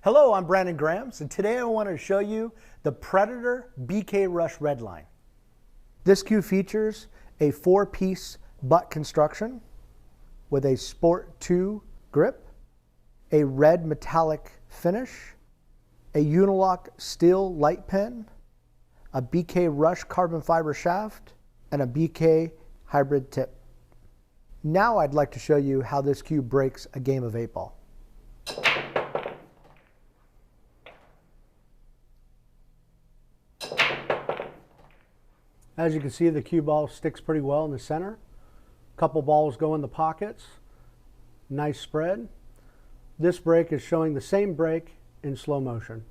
Hello, I'm Brandon Grams, and today I want to show you the Predator BK Rush Redline. This cue features a 4-piece butt construction with a Sport 2 grip, a red metallic finish, a Unilock steel light pin, a BK Rush carbon fiber shaft, and a BK hybrid tip. Now I'd like to show you how this cue breaks a game of 8-ball. As you can see, the cue ball sticks pretty well in the center. A couple balls go in the pockets. Nice spread. This break is showing the same break in slow motion.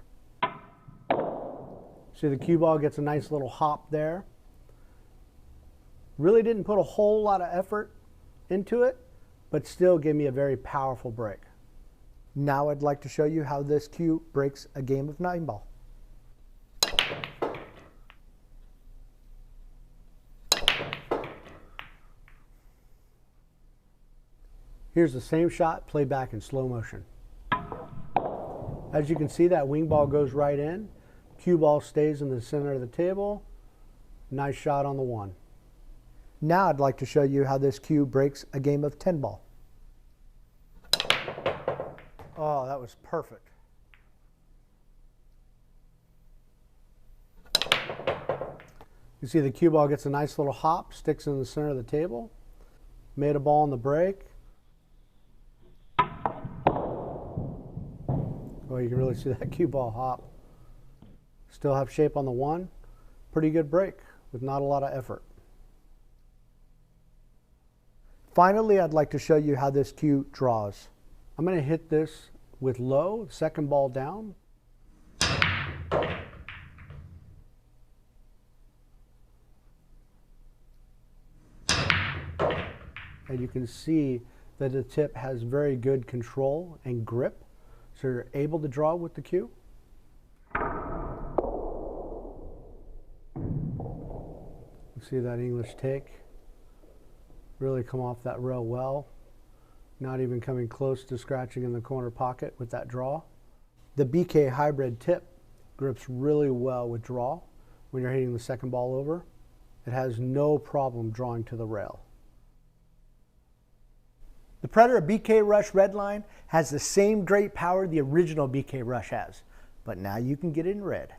See, the cue ball gets a nice little hop there. Really didn't put a whole lot of effort into it, but still gave me a very powerful break. Now I'd like to show you how this cue breaks a game of 9-ball. Here's the same shot played back in slow motion. As you can see, that wing ball goes right in. Cue ball stays in the center of the table. Nice shot on the one. Now I'd like to show you how this cue breaks a game of 10-ball. Oh, that was perfect. You see the cue ball gets a nice little hop, sticks in the center of the table. Made a ball on the break. Oh, you can really see that cue ball hop. Still have shape on the one. Pretty good break with not a lot of effort. Finally, I'd like to show you how this cue draws. I'm going to hit this with low, second ball down. And you can see that the tip has very good control and grip. So you're able to draw with the cue. You see that English take really come off that rail well. Not even coming close to scratching in the corner pocket with that draw. The BK hybrid tip grips really well with draw when you're hitting the second ball over. It has no problem drawing to the rail. The Predator BK Rush Redline has the same great power the original BK Rush has, but now you can get it in red.